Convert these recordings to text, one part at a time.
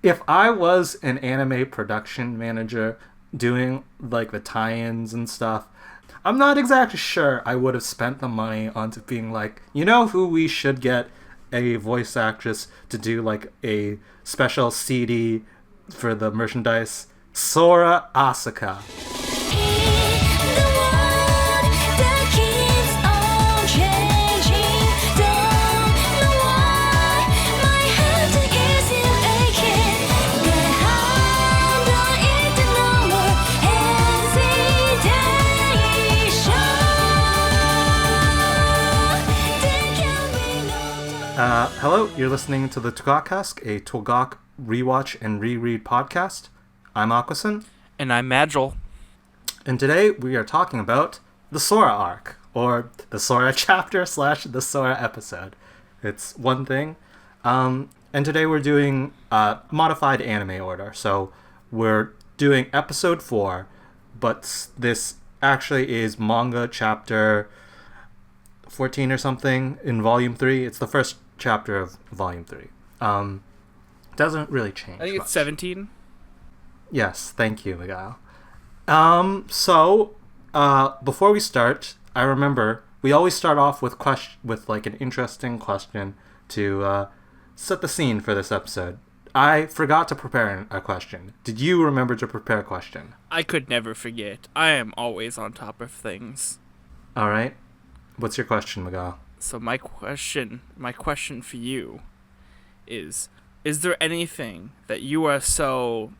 if I was an anime production manager doing like the tie-ins and stuff, I'm not exactly sure I would have spent the money onto being like, you know who we should get a voice actress to do like a special CD for the merchandise? Sora Asuka. Hello, you're listening to the TWGOKCast, a TWGOK rewatch and reread podcast. I'm Aquason. And I'm Magile. And today we are talking about the Sora Arc, or the Sora chapter / the Sora episode. It's one thing. And today we're doing modified anime order. So we're doing episode 4, but this actually is manga chapter 14 or something in volume 3. It's the first chapter of volume 3. Doesn't really change I think much. it's 17. Yes, thank you, Miguel. Before we start, I remember we always start off with like an interesting question to set the scene for this episode. I forgot to prepare a question. Did you remember to prepare a question? I could never forget. I am always on top of things. All right. What's your question, Miguel? So my question for you is there anything that you are so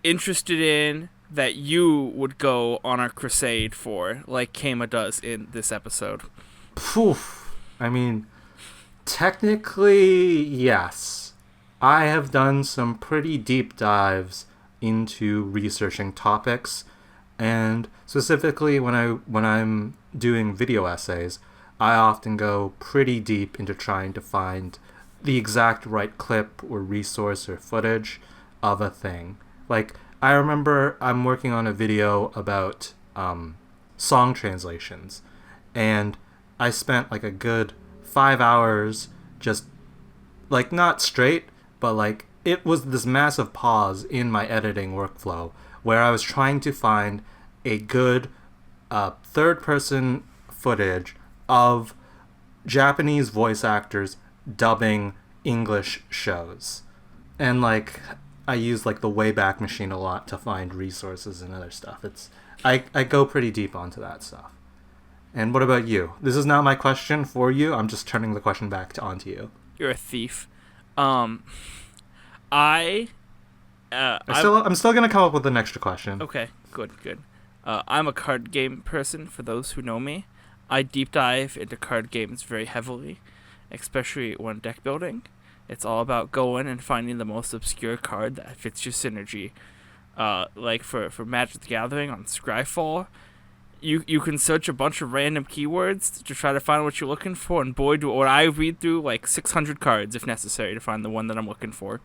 interested in that you would go on a crusade for, like Kama does in this episode? Poof. I mean, technically, yes. I have done some pretty deep dives into researching topics, and specifically when I'm doing video essays, I often go pretty deep into trying to find the exact right clip or resource or footage of a thing. Like, I remember I'm working on a video about song translations, and I spent like a good 5 hours just, like, not straight, but like it was this massive pause in my editing workflow where I was trying to find a good third-person footage of Japanese voice actors dubbing English shows. And like I use like the Wayback Machine a lot to find resources and other stuff. I go pretty deep onto that stuff. And what about you? This is not my question for you. I'm just turning the question back onto you. You're a thief. I'm still gonna come up with an extra question. Okay, good. I'm a card game person, for those who know me. I deep dive into card games very heavily, especially when deck building. It's all about going and finding the most obscure card that fits your synergy. Like for Magic the Gathering on Scryfall, you can search a bunch of random keywords to try to find what you're looking for, and boy, do I read through like 600 cards if necessary to find the one that I'm looking for.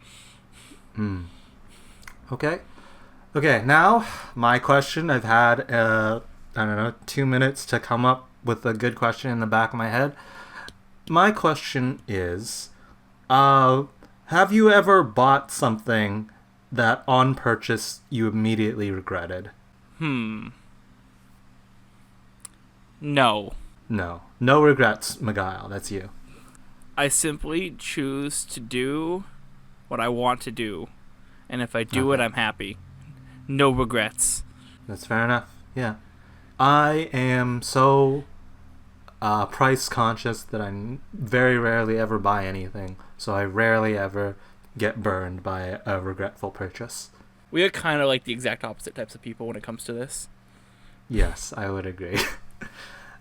Okay, now my question. I've had, 2 minutes to come up with a good question in the back of my head. My question is, have you ever bought something that on purchase you immediately regretted? No. No regrets, Magile. That's you. I simply choose to do what I want to do, and if I do it, I'm happy. No regrets. That's fair enough. Yeah. I am so price conscious that I very rarely ever buy anything, so I rarely ever get burned by a regretful purchase. We are kind of like the exact opposite types of people when it comes to this. Yes, I would agree.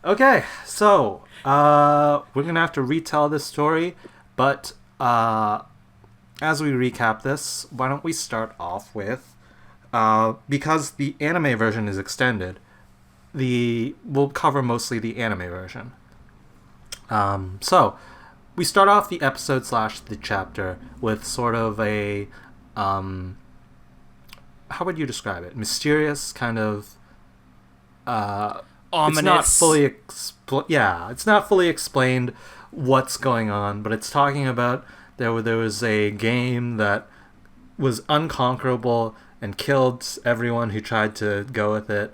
Okay, so we're going to have to retell this story, but as we recap this, why don't we start off with, because the anime version is extended, we'll cover mostly the anime version. So we start off the episode / the chapter with sort of a how would you describe it? Mysterious kind of ominous. It's not fully explained what's going on, but it's talking about There was a game that was unconquerable and killed everyone who tried to go with it.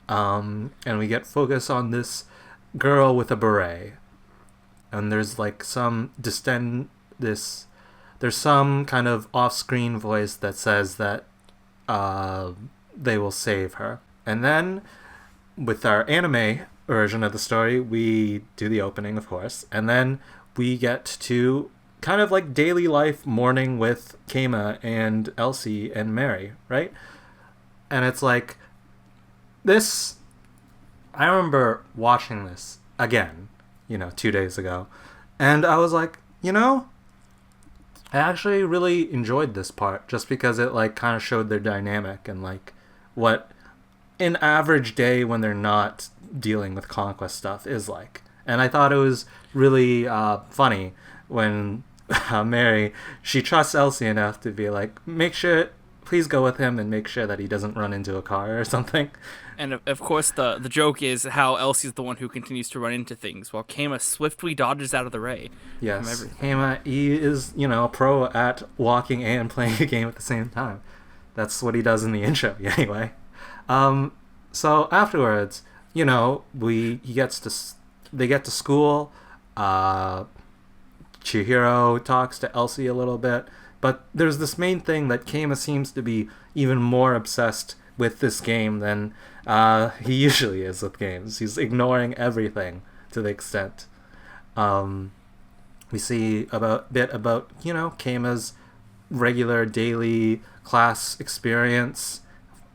And we get focus on this girl with a beret. And there's like some there's some kind of off-screen voice that says that they will save her. And then with our anime version of the story, we do the opening, of course, and then we get to kind of like daily life morning with Keima and Elsie and Mary, right? And it's like this. I remember watching this again, 2 days ago, and I was like, I actually really enjoyed this part just because it like kind of showed their dynamic and like what an average day when they're not dealing with conquest stuff is like. And I thought it was really funny when Mary, she trusts Elsie enough to be like, please go with him and make sure that he doesn't run into a car or something. And of course the joke is how Elsie's the one who continues to run into things while Keima swiftly dodges out of the way. Yes, Keima, he is, a pro at walking and playing a game at the same time. That's what he does in the intro, anyway. So afterwards, they get to school. Chihiro talks to Elsie a little bit, but there's this main thing that Keima seems to be even more obsessed with this game than he usually is with games. He's ignoring everything to the extent. We see a bit about Keima's regular daily class experience,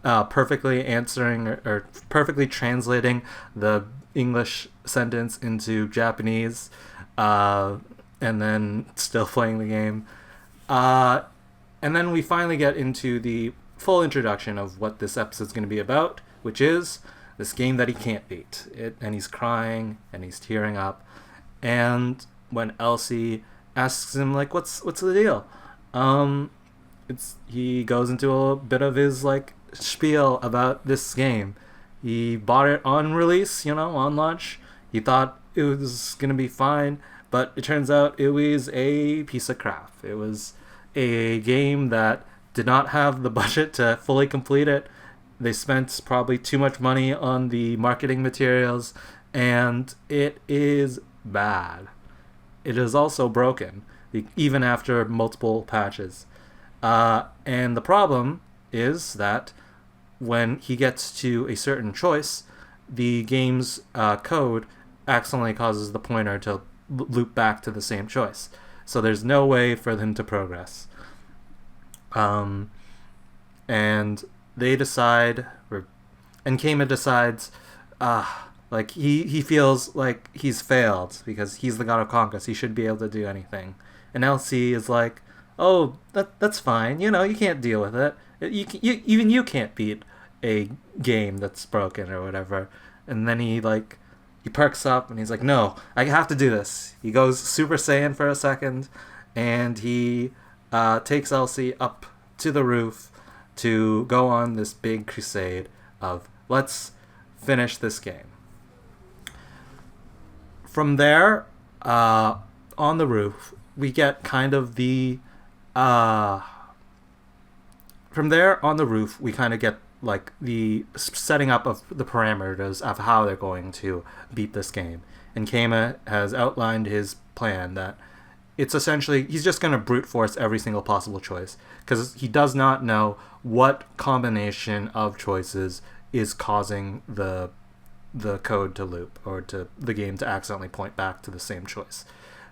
perfectly answering or perfectly translating the English sentence into Japanese, and then still playing the game. And then we finally get into the full introduction of what this episode's going to be about, which is this game that he can't beat. And he's crying and he's tearing up. And when Elsie asks him, like, what's the deal? He goes into a bit of his like spiel about this game. He bought it on release, on launch. He thought it was gonna be fine, but it turns out it was a piece of crap. It was a game that did not have the budget to fully complete it. They spent probably too much money on the marketing materials, and it is bad. It is also broken, even after multiple patches. And the problem is that when he gets to a certain choice, the game's code accidentally causes the pointer to loop back to the same choice. So there's no way for them to progress. And they decide, and Keima decides, like he feels like he's failed because he's the god of conquest. He should be able to do anything. And Elsie is like, oh, that's fine. You can't deal with it. Even you can't beat a game that's broken or whatever. And then he perks up and he's like, no, I have to do this. He goes Super Saiyan for a second, and he takes Elsie up to the roof to go on this big crusade of let's finish this game. From there, on the roof, we get kind of the from there on the roof, we kind of get like the setting up of the parameters of how they're going to beat this game. And Keima has outlined his plan that it's essentially he's just going to brute force every single possible choice because he does not know what combination of choices is causing the code to loop or to the game to accidentally point back to the same choice.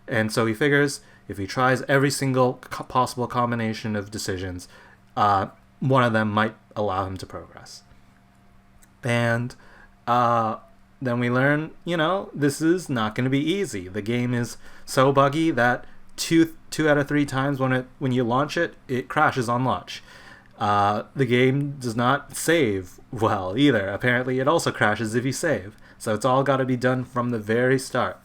And so he figures if he tries every single possible combination of decisions, one of them might allow him to progress. And then we learn, this is not going to be easy. The game is so buggy that two out of 3 times when you launch it, it crashes on launch. The game does not save well either. Apparently, it also crashes if you save. So it's all got to be done from the very start.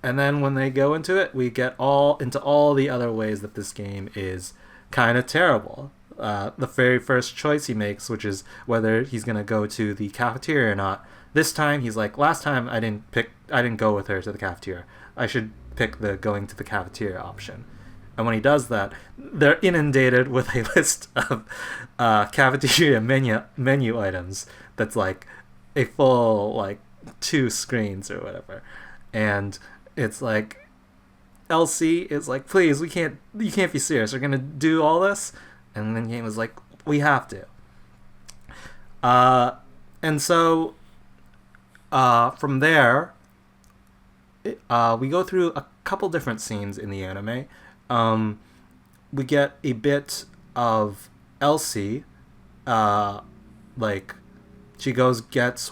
And then when they go into it, we get into all the other ways that this game is kind of terrible. The very first choice he makes, which is whether he's going to go to the cafeteria or not. This time he's like, last time I didn't go with her to the cafeteria. I should pick the going to the cafeteria option. And when he does that, they're inundated with a list of cafeteria menu items that's like a full like 2 screens or whatever. And it's like Elsie is like, please, you can't be serious. We're gonna do all this, and then Game is like, we have to. And so from there, we go through a couple different scenes in the anime. We get a bit of Elsie, like she gets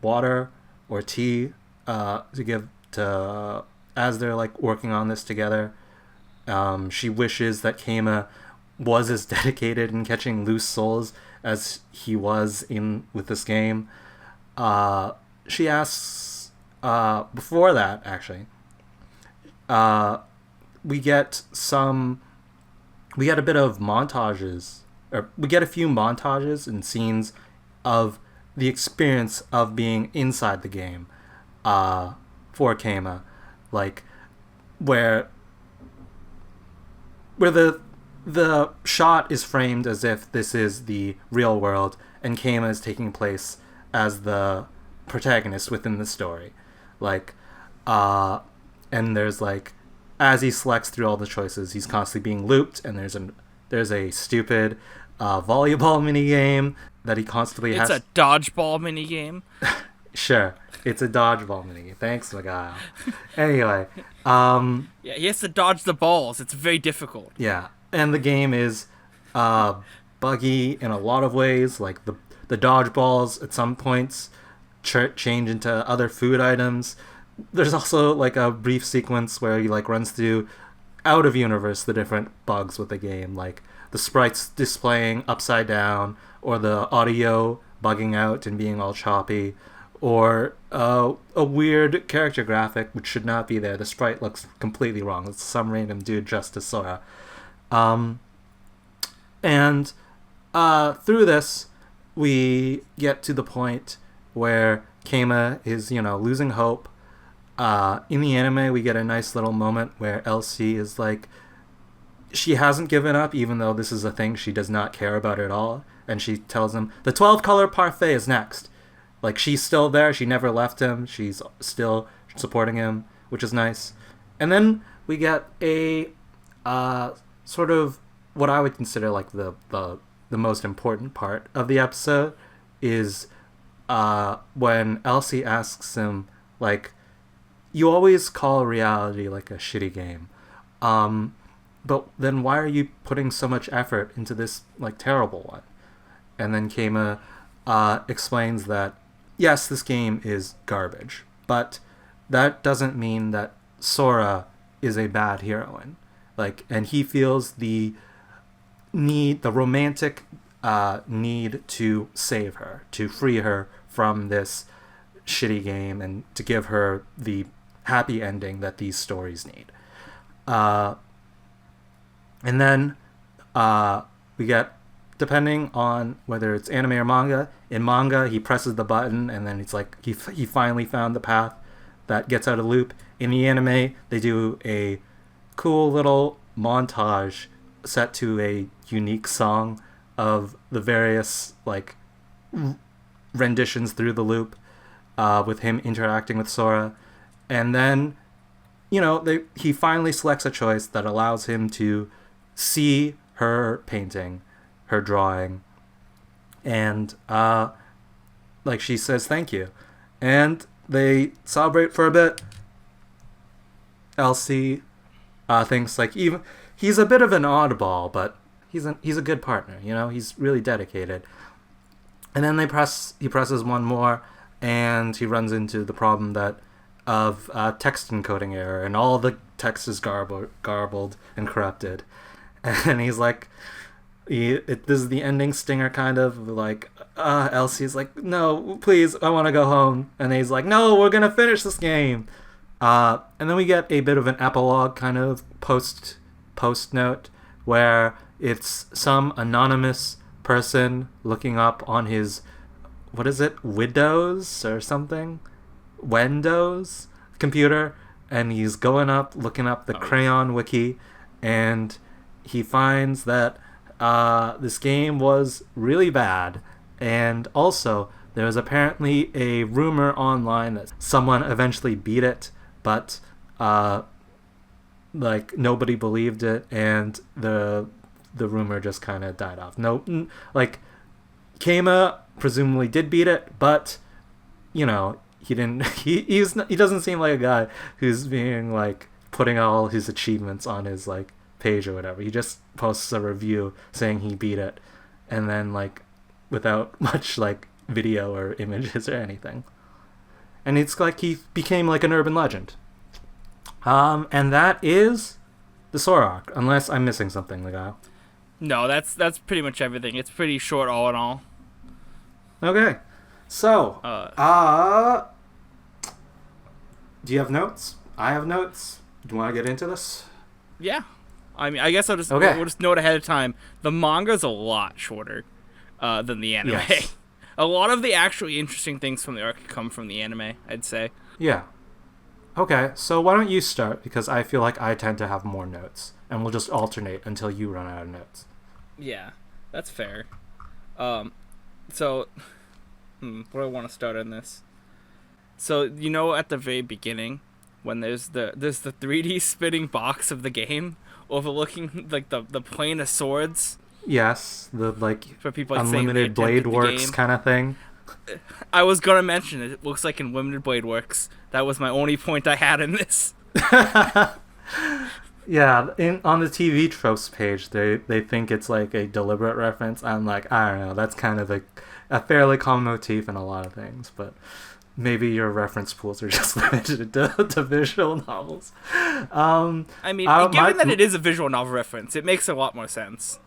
water or tea to give to as they're like working on this together. She wishes that Keima was as dedicated in catching loose souls as he was with this game. She asks before that actually. We get a bit of montages, or we get a few montages and scenes of the experience of being inside the game for Keima, like where the shot is framed as if this is the real world and Keima is taking place as the protagonist within the story, like and there's like, as he selects through all the choices, he's constantly being looped, and there's a stupid volleyball mini game that he constantly has. It's a dodgeball mini game. Sure, it's a dodgeball mini game. Thanks, Magile. Anyway, yeah, he has to dodge the balls. It's very difficult. Yeah, and the game is buggy in a lot of ways. Like the dodgeballs at some points change into other food items. There's also like a brief sequence where he like runs through out of universe the different bugs with the game, like the sprites displaying upside down, or the audio bugging out and being all choppy, or a weird character graphic which should not be there. The sprite looks completely wrong. It's some random dude dressed as Sora. And through this, we get to the point where Keima is, losing hope. In the anime, we get a nice little moment where Elsie is like, she hasn't given up, even though this is a thing she does not care about at all. And she tells him, the 12-color parfait is next. Like, she's still there. She never left him. She's still supporting him, which is nice. And then we get a sort of what I would consider like the most important part of the episode is when Elsie asks him, like, you always call reality like a shitty game, but then why are you putting so much effort into this like terrible one? And then Keima explains that yes, this game is garbage, but that doesn't mean that Sora is a bad heroine. Like, and he feels the romantic need to save her, to free her from this shitty game, and to give her the happy ending that these stories need. And then we get, depending on whether it's anime or manga, in manga he presses the button and then it's like he finally found the path that gets out of loop. In the anime, they do a cool little montage set to a unique song of the various like renditions through the loop, with him interacting with Sora. And then, he finally selects a choice that allows him to see her painting, her drawing, and like she says thank you, and they celebrate for a bit. Elsie thinks like even he's a bit of an oddball, but he's a good partner. He's really dedicated. And then he presses one more, and he runs into the problem of text encoding error, and all the text is garbled and corrupted. And he's like, this is the ending stinger, kind of like, Elsie's like, no, please, I want to go home. And he's like, no, we're gonna finish this game. And then we get a bit of an epilogue, kind of post note, where it's some anonymous person looking up on his, what is it, Windows or something? Windows computer, and he's going up, looking up the Crayon wiki, and he finds that this game was really bad, and also there was apparently a rumor online that someone eventually beat it, but like nobody believed it, and the rumor just kind of died off. No, like Kama presumably did beat it, but you know, he didn't. He doesn't seem like a guy who's being like putting all his achievements on his like page or whatever. He just posts a review saying he beat it, and then like without much like video or images or anything. And it's like he became like an urban legend. And that is the Sora Arc, unless I'm missing something, Legal. No, that's pretty much everything. It's pretty short all in all. Okay. So, do you have notes? I have notes. Do you want to get into this? Yeah. I mean, I guess we'll just note ahead of time. The manga's a lot shorter than the anime. Yes. A lot of the actually interesting things from the arc come from the anime, I'd say. Yeah. Okay, so why don't you start, because I feel like I tend to have more notes, and we'll just alternate until you run out of notes. Yeah, that's fair. So, where do I want to start on this? So, you know, at the very beginning, when there's the 3D spinning box of the game overlooking like the plane of swords. Yes, the like for people like Unlimited Blade Works kind of thing. I was gonna mention it. It looks like in Unlimited Blade Works. That was my only point I had in this. Yeah, on the TV tropes page, they think it's like a deliberate reference. I'm like, I don't know. That's kind of a fairly common motif in a lot of things, but maybe your reference pools are just limited to visual novels. I mean, given that it is a visual novel reference, it makes a lot more sense.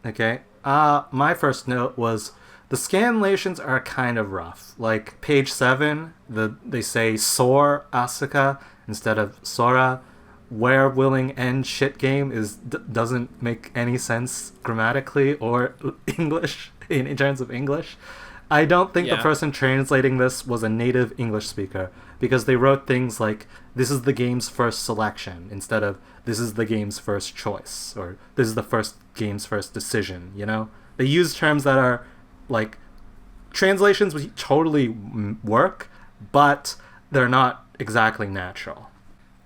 Okay. My first note was the scanlations are kind of rough. Like page 7, they say Sor Asuka instead of Sora. Where willing end shit game doesn't make any sense grammatically or English in terms of English. I don't think the person translating this was a native English speaker, because they wrote things like, this is the game's first selection, instead of, this is the game's first choice, or this is the game's first decision, you know? They use terms that are, like, translations would totally work, but they're not exactly natural.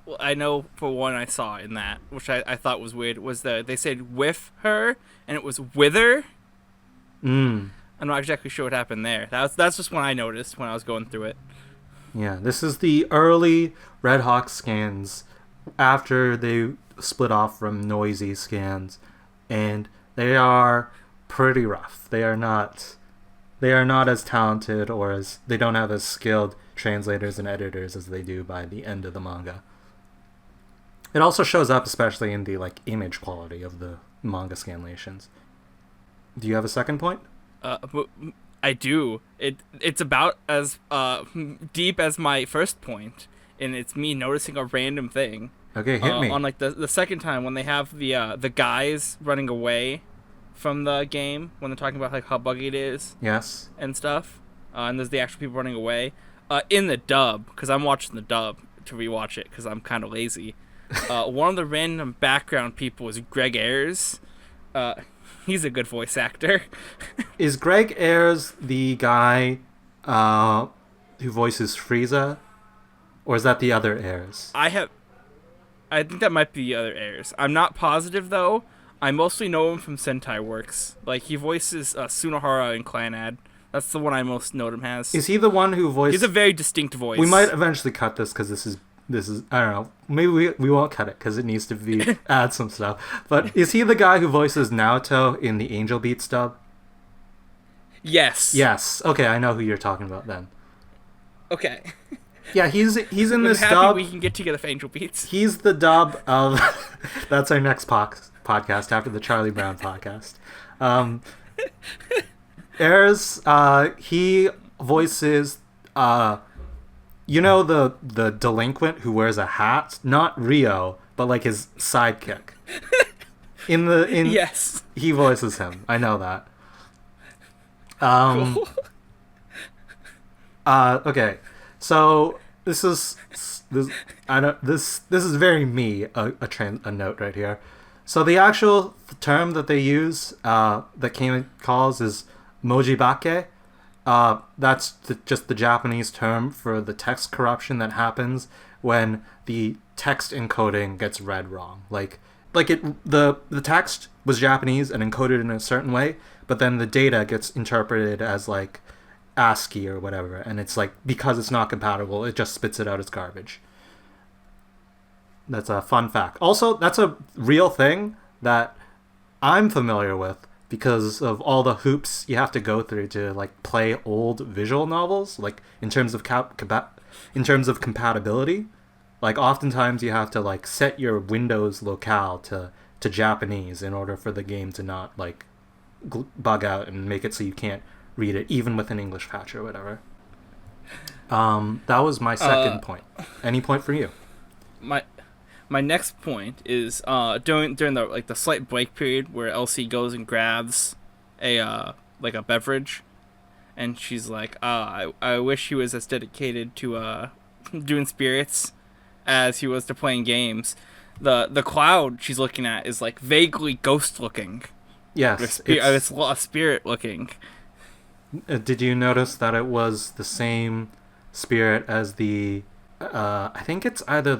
Well, I know for one I saw in that, which I thought was weird, was they said with her, and it was wither. I'm not exactly sure what happened there. That's just one I noticed when I was going through it. Yeah, this is the early Red Hawk scans after they split off from Noisy scans, and they are pretty rough. They are not as talented, or they don't have as skilled translators and editors as they do by the end of the manga. It also shows up especially in the like image quality of the manga scanlations. Do you have a second point? I do. It's about as deep as my first point, and it's me noticing a random thing. Okay, hit me. On like the second time when they have the guys running away from the game, when they're talking about like how buggy it is. Yes. And stuff. And there's the actual people running away. In the dub, because I'm watching the dub to rewatch it because I'm kind of lazy. One of the random background people is Greg Ayres. He's a good voice actor. Is Greg Ayres the guy who voices Frieza? Or is that the other Ayres? I think that might be the other Ayres. I'm not positive, though. I mostly know him from Sentai Works. Like, he voices Sunohara in Clanad. That's the one I most know him as. Is he the one who voiced... He's a very distinct voice. We might eventually cut this, because this is... I don't know. Maybe we won't cut it because it needs to be add some stuff. But is he the guy who voices Naoto in the Angel Beats dub? Yes. Yes. Okay, I know who you're talking about then. Okay. Yeah, he's in this happy dub. We can get together for Angel Beats. He's the dub of. That's our next podcast after the Charlie Brown podcast. Ayres, he voices. You know the delinquent who wears a hat? Not Rio, but like his sidekick. Yes. He voices him. I know that. Cool. Okay. So this I don't this is very me a note right here. So the actual term that they use that Kame calls is mojibake. That's just the Japanese term for the text corruption that happens when the text encoding gets read wrong. The text was Japanese and encoded in a certain way, but then the data gets interpreted as like ASCII or whatever, and it's like because it's not compatible, it just spits it out as garbage. That's a fun fact. Also, that's a real thing that I'm familiar with because of all the hoops you have to go through to like play old visual novels, like in terms of compatibility. Like oftentimes you have to like set your Windows locale to Japanese in order for the game to not like bug out and make it so you can't read it even with an English patch or whatever. That was my second point. Any point for you? My next point is during the slight break period where Elsie goes and grabs a beverage, and she's like, I wish he was as dedicated to doing spirits as he was to playing games. The cloud she's looking at is like vaguely ghost looking. Yes, it's a spirit looking. Did you notice that it was the same spirit as the I think it's either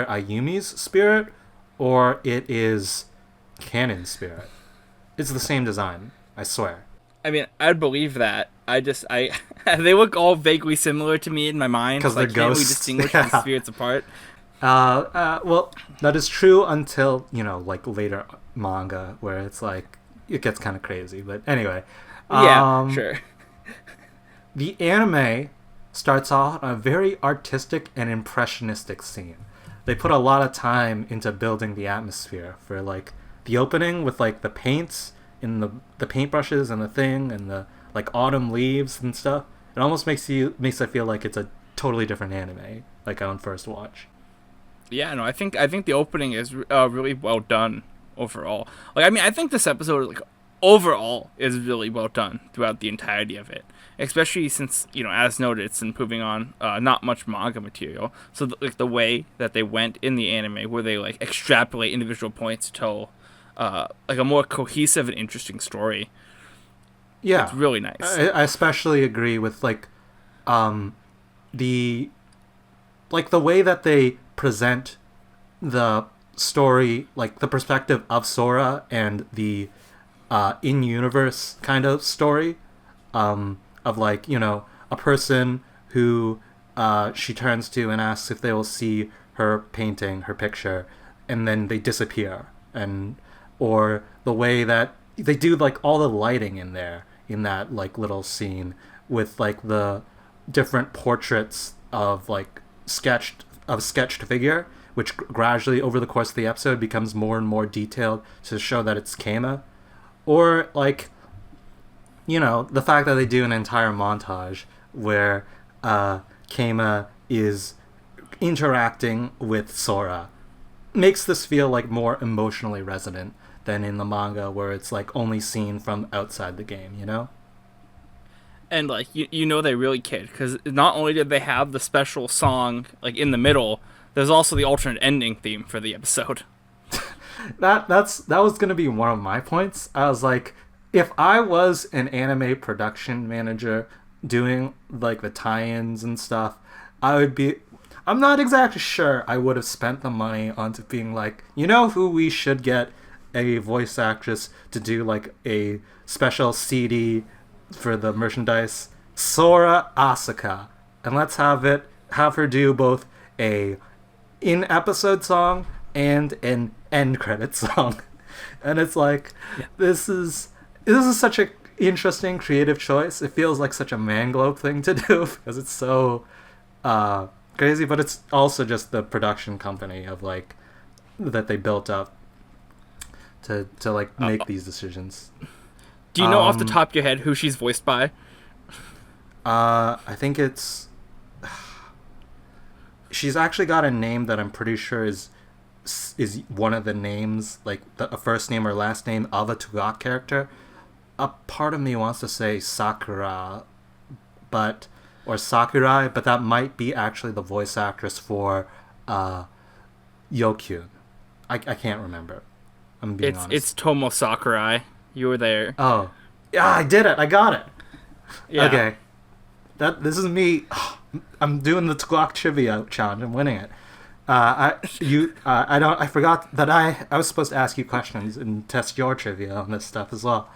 Ayumi's spirit or it is Canon's spirit. It's the same design, I swear. I mean, I'd believe that. They look all vaguely similar to me in my mind. Because they're ghosts. Can't we distinguish the spirits apart? Well, that is true until, like later manga where it's like, it gets kind of crazy. But anyway. Yeah, sure. The anime starts off on a very artistic and impressionistic scene. They put a lot of time into building the atmosphere for like the opening with like the paints and the paintbrushes and the thing and the like autumn leaves and stuff. It almost makes it feel like it's a totally different anime, like on first watch. Yeah, no, I think the opening is really well done overall. Like, I mean, I think this episode like overall is really well done throughout the entirety of it. Especially since, as noted, it's improving on not much manga material. So the way that they went in the anime, where they like extrapolate individual points to tell like a more cohesive and interesting story. Yeah, it's really nice. I especially agree with like the way that they present the story, like the perspective of Sora and the in-universe kind of story. Of like, a person who she turns to and asks if they will see her painting, her picture, and then they disappear. Or the way that they do like all the lighting in there, in that like little scene with like the different portraits of like sketched figure, which gradually over the course of the episode becomes more and more detailed to show that it's Kama. Or like, the fact that they do an entire montage where Kama is interacting with Sora makes this feel like more emotionally resonant than in the manga where it's like only seen from outside the game, And like they really cared, because not only did they have the special song like in the middle, there's also the alternate ending theme for the episode. that was gonna be one of my points. I was like, if I was an anime production manager doing like the tie-ins and stuff, I'm not exactly sure I would have spent the money onto being like, who we should get a voice actress to do like a special CD for the merchandise? Sora Asuka. And let's have her do both a in-episode song and an end credit song. And it's like, yeah. This is such an interesting creative choice. It feels like such a Manglobe thing to do because it's so crazy, but it's also just the production company of like that they built up to like make these decisions. Do you know off the top of your head who she's voiced by? I think she's actually got a name that I'm pretty sure is one of the names, like a first name or last name of a TWGOK character. A part of me wants to say Sakura, but or Sakurai, but that might be actually the voice actress for Yokyun. I can't remember. I'm being honest. It's Tomo Sakurai. You were there. Oh. Yeah, I did it. I got it. Yeah. Okay. This is me. I'm doing the TWGOK trivia challenge. I'm winning it. I forgot that I was supposed to ask you questions and test your trivia on this stuff as well.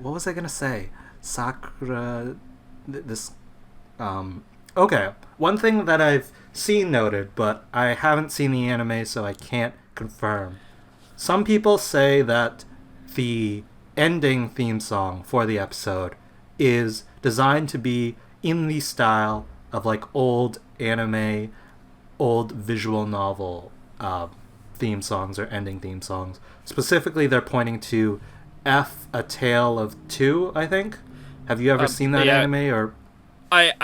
What was I gonna say? Sakura, okay. One thing that I've seen noted, but I haven't seen the anime, so I can't confirm. Some people say that the ending theme song for the episode is designed to be in the style of like old anime, old visual novel theme songs or ending theme songs. Specifically, they're pointing to F, A Tale of Two, I think. Have you ever seen that anime? Or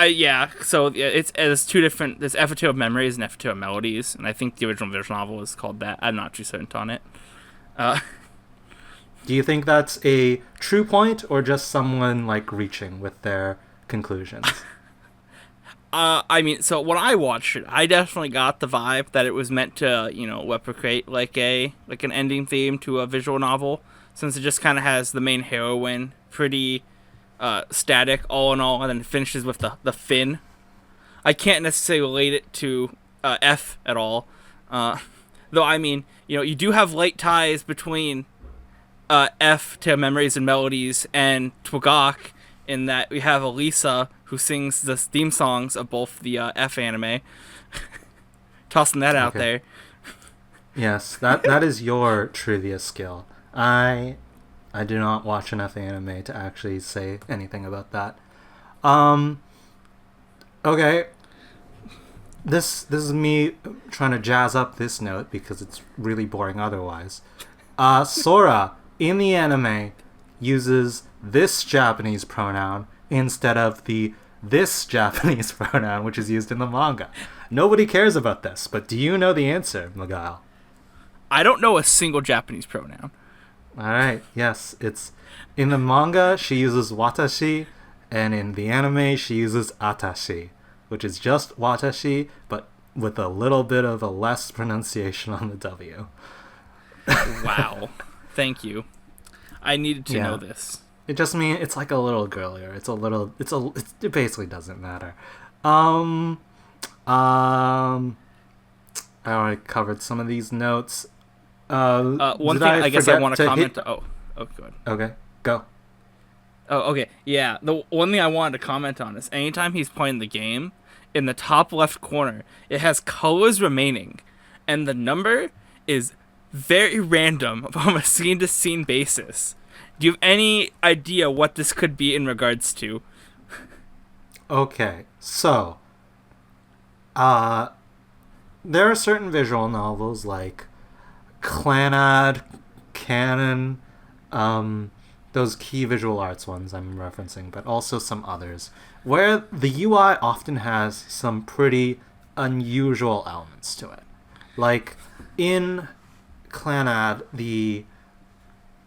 yeah. So it's two different. There's F, A Tale of Memories and F, A Tale of Melodies, and I think the original visual novel is called that. I'm not too certain on it. Do you think that's a true point or just someone like reaching with their conclusions? I mean, so when I watched it, I definitely got the vibe that it was meant to, replicate like an ending theme to a visual novel, since it just kind of has the main heroine pretty static all in all, and then finishes with the fin. I can't necessarily relate it to F at all, though. I mean, you do have light ties between F to Memories and Melodies and TWGOK, in that we have Elisa who sings the theme songs of both the F anime. Tossing that out there. Yes, that is your trivia skill. I do not watch enough anime to actually say anything about that. Okay. This is me trying to jazz up this note because it's really boring otherwise. Sora in the anime uses this Japanese pronoun instead of this Japanese pronoun, which is used in the manga. Nobody cares about this, but do you know the answer, Magile? I don't know a single Japanese pronoun. Alright, yes. It's in the manga, she uses watashi, and in the anime, she uses atashi, which is just watashi, but with a little bit of a less pronunciation on the W. Wow. Thank you. I needed to know this. It just means it's like a little girlier. It basically doesn't matter. I already covered some of these notes. One thing I guess I want to comment. Oh, good. Okay, go. Oh, okay. Yeah, the one thing I wanted to comment on is anytime he's playing the game, in the top left corner, it has colors remaining, and the number is very random from a scene-to-scene basis. Do you have any idea what this could be in regards to? Okay, so there are certain visual novels like Clannad, Canon, those key visual arts ones I'm referencing, but also some others, where the UI often has some pretty unusual elements to it. Like in Clannad,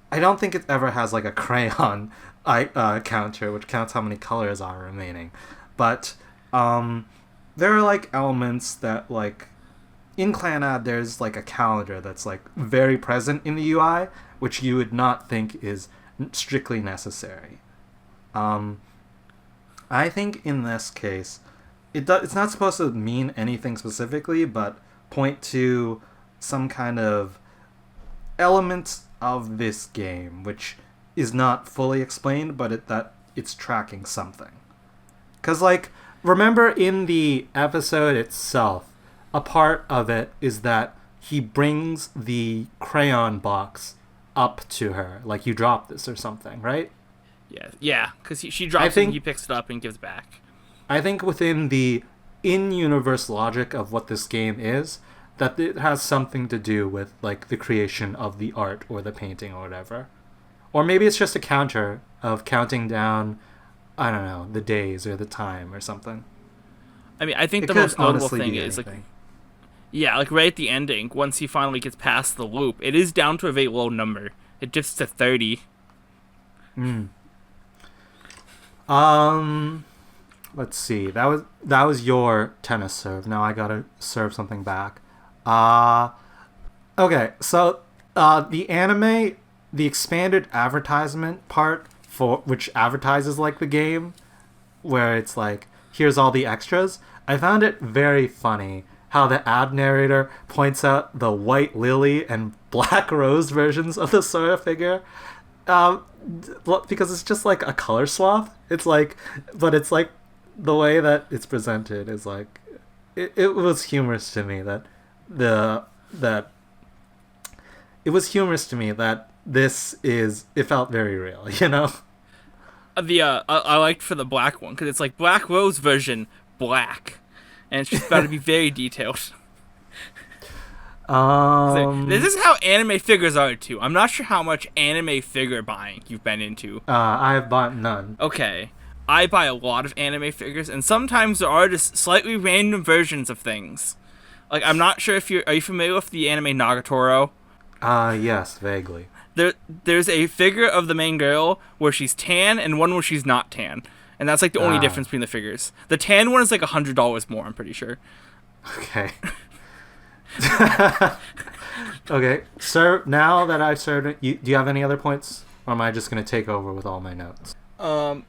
I don't think it ever has like a crayon counter, which counts how many colors are remaining. But there are like elements that like in Clannad there's like a calendar that's like very present in the UI, which you would not think is strictly necessary. I think in this case, it's not supposed to mean anything specifically, but point to some kind of element of this game, which is not fully explained, but that it's tracking something. Because, like, remember in the episode itself, a part of it is that he brings the crayon box up to her, like, you dropped this or something, right? Yeah, because she drops it and he picks it up and gives it back. I think within the in-universe logic of what this game is, that it has something to do with, like, the creation of the art or the painting or whatever. Or maybe it's just a counter of counting down, I don't know, the days or the time or something. I mean, I think the most notable thing is, like, like, right at the ending, once he finally gets past the loop, it is down to a very low number. It dips to 30. Let's see. That was your tennis serve. Now I gotta serve something back. Okay. So, the anime, the expanded advertisement part for which advertises like the game, where it's like, here's all the extras. I found it very funny how the ad narrator points out the white lily and black rose versions of the Sora figure. Because it's just like a color swap. It's like the way that it's presented is like, it was humorous to me that it felt very real, you know? I liked for the black one because it's like black rose version black, and it's just got to be very detailed. This is how anime figures are too. I'm not sure how much anime figure buying you've been into. I have bought none. Okay, I buy a lot of anime figures, and sometimes there are just slightly random versions of things. Like, I'm not sure if are you familiar with the anime Nagatoro? Yes, vaguely. There's a figure of the main girl where she's tan and one where she's not tan. And that's like the only difference between the figures. The tan one is like $100 more, I'm pretty sure. Okay. Okay. Sir, now that I've served it, do you have any other points? Or am I just going to take over with all my notes? I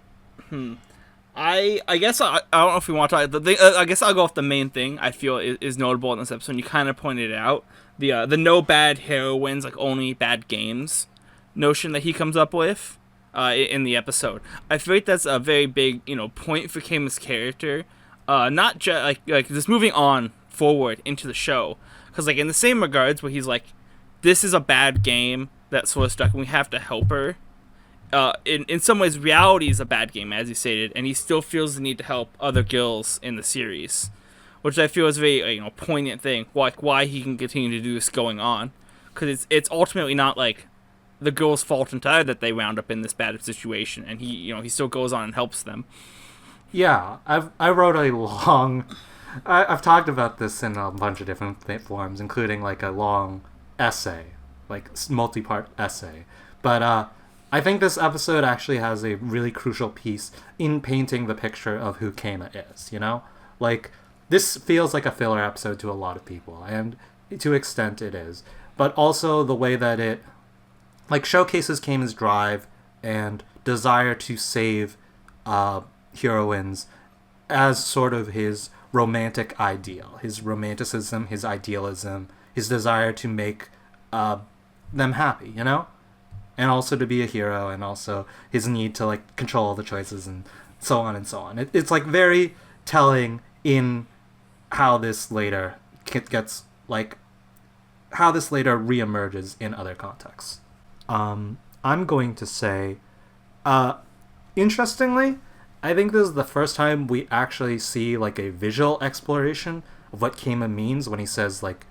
guess I don't know if we want to talk. I guess I'll go off the main thing I feel is notable in this episode. And you kind of pointed it out. The no bad heroines, like only bad games notion that he comes up with in the episode. I feel like that's a very big, point for Kama's character. Not just like just moving on forward into the show, because like in the same regards where he's like, this is a bad game that's sort of stuck, and we have to help her. In some ways, reality is a bad game, as he stated, and he still feels the need to help other girls in the series, which I feel is a very poignant thing, like why he can continue to do this going on, because it's ultimately not like the girl's fault entirely that they wound up in this bad situation, and he still goes on and helps them. Yeah, I wrote a long. I've talked about this in a bunch of different forms, including like a long essay, like multi-part essay, but I think this episode actually has a really crucial piece in painting the picture of who Kama is, Like, this feels like a filler episode to a lot of people, and to an extent it is. But also the way that it, like, showcases Kama's drive and desire to save heroines as sort of his romantic ideal. His romanticism, his idealism, his desire to make them happy, And also to be a hero, and also his need to like control the choices, and so on and so on. It's like very telling in how this later gets how this later reemerges in other contexts. I'm going to say, interestingly, I think this is the first time we actually see like a visual exploration of what Kama means when he says like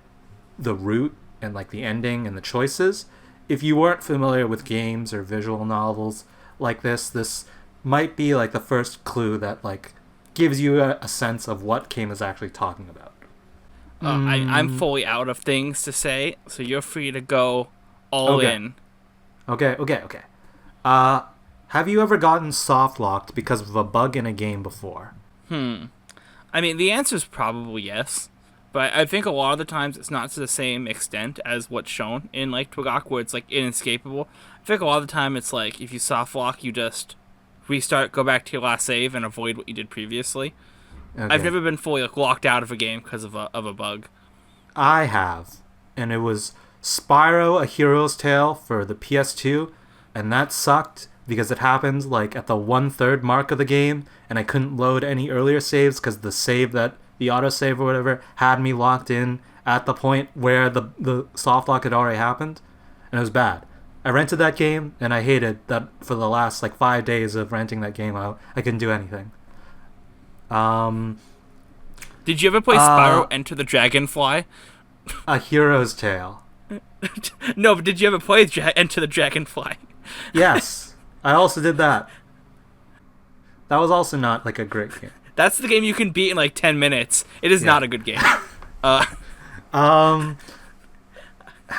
the root and like the ending and the choices. If you weren't familiar with games or visual novels like this might be like the first clue that like gives you a sense of what Kama's actually talking about. I'm fully out of things to say, so you're free to go all in. Okay. Have you ever gotten soft locked because of a bug in a game before? I mean, the answer is probably yes. But I think a lot of the times it's not to the same extent as what's shown in like TWGOK, where it's like inescapable. I think a lot of the time it's like if you soft lock, you just restart, go back to your last save, and avoid what you did previously. Okay. I've never been fully like locked out of a game because of a bug. I have, and it was Spyro: A Hero's Tale for the PS2, and that sucked because it happened like at the 1/3 mark of the game, and I couldn't load any earlier saves because the save that the autosave or whatever had me locked in at the point where the soft lock had already happened, and it was bad. I rented that game, and I hated that for the last like 5 days of renting that game out. I couldn't do anything. Did you ever play Spyro Enter the Dragonfly? A Hero's Tale. No, but did you ever play Enter the Dragonfly? Yes, I also did that. That was also not like a great game. That's the game you can beat in like 10 minutes. It is not a good game. How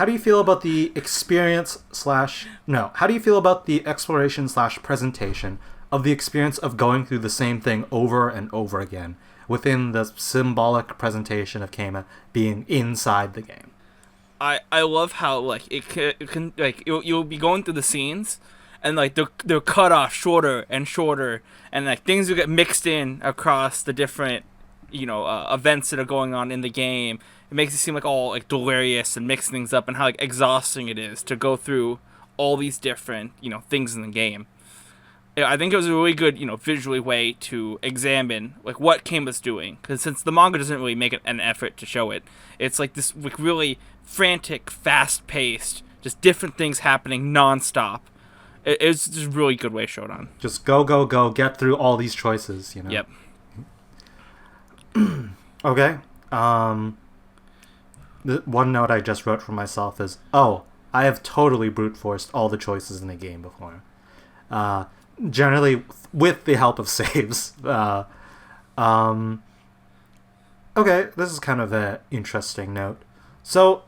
do you feel about the experience how do you feel about the exploration / presentation of the experience of going through the same thing over and over again within the symbolic presentation of Keima being inside the game. I love how like it can like you'll be going through the scenes, and like they're cut off shorter and shorter, and like things will get mixed in across the different events that are going on in the game. It makes it seem like all like delirious and mix things up, and how like exhausting it is to go through all these different things in the game. I think it was a really good visually way to examine like what Keima's doing, because since the manga doesn't really make an effort to show it, it's like this like really frantic, fast-paced, just different things happening non-stop. It's just a really good way showed on. Just go, go, go, get through all these choices, Yep. Okay. The one note I just wrote for myself is, I have totally brute forced all the choices in the game before. Generally with the help of saves. Okay, this is kind of an interesting note. So,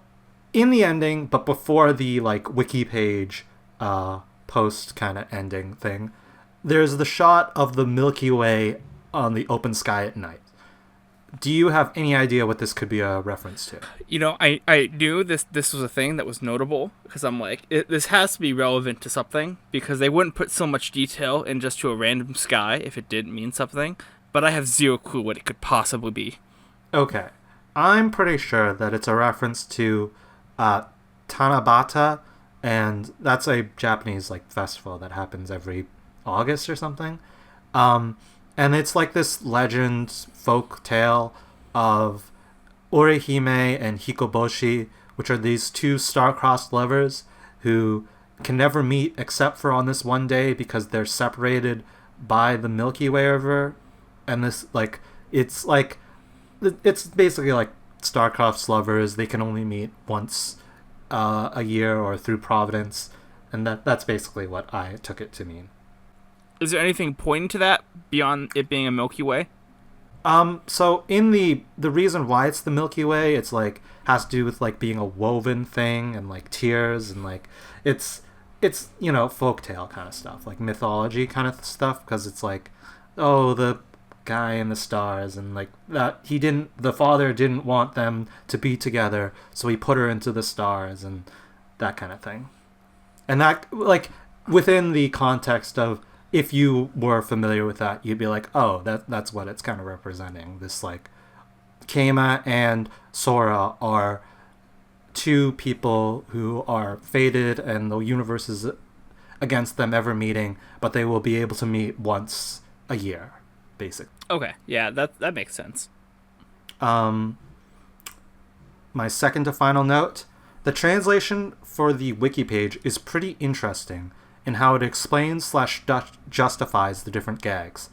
in the ending, but before the like wiki page post kind of ending thing, there's the shot of the Milky Way on the open sky at night. Do you have any idea what this could be a reference to? I knew this was a thing that was notable, because I'm like, this has to be relevant to something, because they wouldn't put so much detail in just to a random sky if it didn't mean something, but I have zero clue what it could possibly be. Okay. I'm pretty sure that it's a reference to Tanabata, and that's a Japanese like festival that happens every August or something. And it's like this legend, folk tale of Orihime and Hikoboshi, which are these two star-crossed lovers who can never meet except for on this one day because they're separated by the Milky Way River. And this, like, it's basically like star-crossed lovers. They can only meet once a year or through Providence. And that's basically what I took it to mean. Is there anything pointing to that beyond it being a Milky Way? So in the reason why it's the Milky Way, it's like has to do with like being a woven thing and like tears and like it's folktale kind of stuff, like mythology kind of stuff, because it's like, the guy in the stars and like that the father didn't want them to be together, so he put her into the stars and that kind of thing. And that like within the context of, if you were familiar with that, you'd be like, that's what it's kind of representing. This, like, Keima and Sora are two people who are fated and the universe is against them ever meeting, but they will be able to meet once a year, basically. Okay, yeah, that makes sense. My second to final note, the translation for the wiki page is pretty interesting in how it explains / justifies the different gags.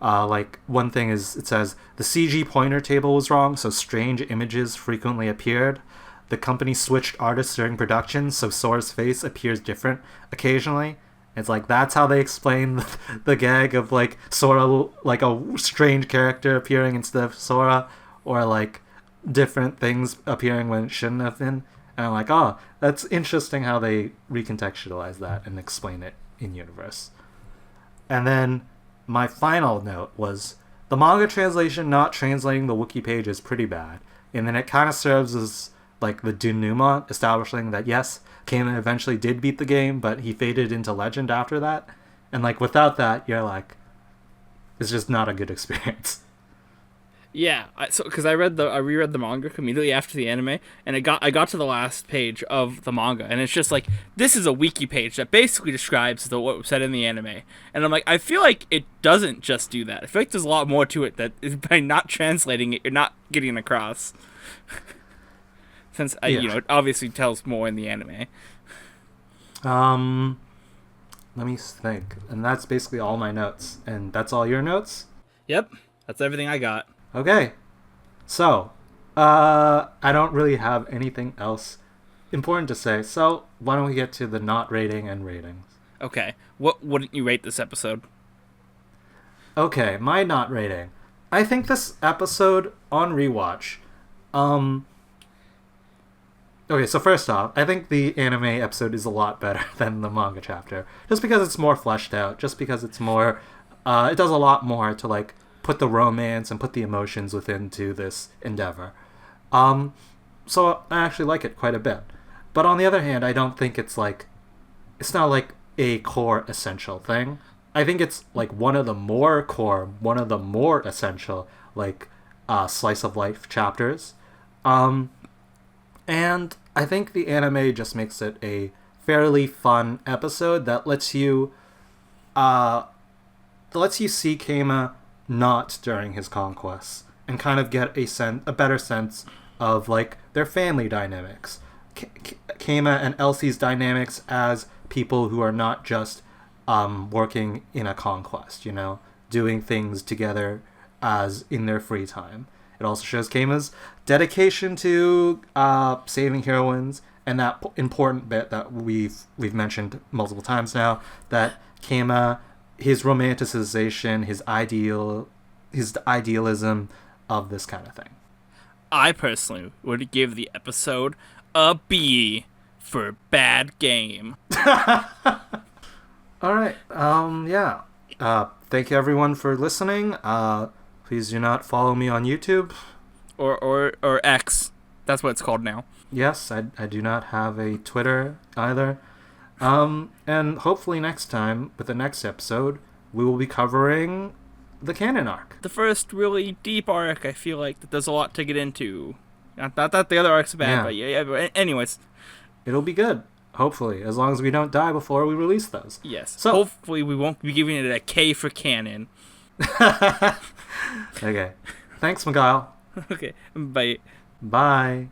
Like, one thing is, it says, the CG pointer table was wrong, so strange images frequently appeared. The company switched artists during production, so Sora's face appears different occasionally. It's like, that's how they explain the gag of, like, Sora, like, a strange character appearing instead of Sora, or, like, different things appearing when it shouldn't have been. And I'm like, that's interesting how they recontextualize that and explain it in universe. And then my final note was the manga translation not translating the wiki page is pretty bad. And then it kind of serves as like the denouement, establishing that yes, Keima eventually did beat the game, but he faded into legend after that. And like without that, you're like, it's just not a good experience. Yeah, because I reread the manga immediately after the anime, and I got to the last page of the manga, and it's just like, this is a wiki page that basically describes what was said in the anime, and I'm like, I feel like it doesn't just do that. I feel like there's a lot more to it that is, by not translating it, you're not getting across. Since it obviously tells more in the anime. Let me think, and that's basically all my notes, and that's all your notes? Yep, that's everything I got. Okay, so, I don't really have anything else important to say, so why don't we get to the not rating and ratings? Okay, what wouldn't you rate this episode? Okay, my not rating. I think this episode, on rewatch, Okay, so first off, I think the anime episode is a lot better than the manga chapter, just because it's more fleshed out, just because it's more, it does a lot more to like put the romance and put the emotions within to this endeavor. So I actually like it quite a bit. But on the other hand, I don't think it's like, it's not like a core essential thing. I think it's like one of the more core, one of the more essential, like, slice of life chapters. And I think the anime just makes it a fairly fun episode that lets you see Keima not during his conquests and kind of get a better sense of like their family dynamics, Keima and Elsie's dynamics as people who are not just working in a conquest, doing things together as in their free time. It also shows Keima's dedication to saving heroines, and that important bit that we've mentioned multiple times now, that Keima, his romanticization, his idealism of this kind of thing. I personally would give the episode a B for bad game. All right. Yeah. Thank you everyone for listening. Please do not follow me on YouTube. Or X. That's what it's called now. Yes, I do not have a Twitter either. And hopefully next time, with the next episode, we will be covering the canon arc. The first really deep arc, I feel like that there's a lot to get into. Not that the other arc's bad, but yeah. But anyways. It'll be good. Hopefully, as long as we don't die before we release those. Yes. So hopefully we won't be giving it a K for canon. Okay. Thanks, Magile. Okay. Bye. Bye.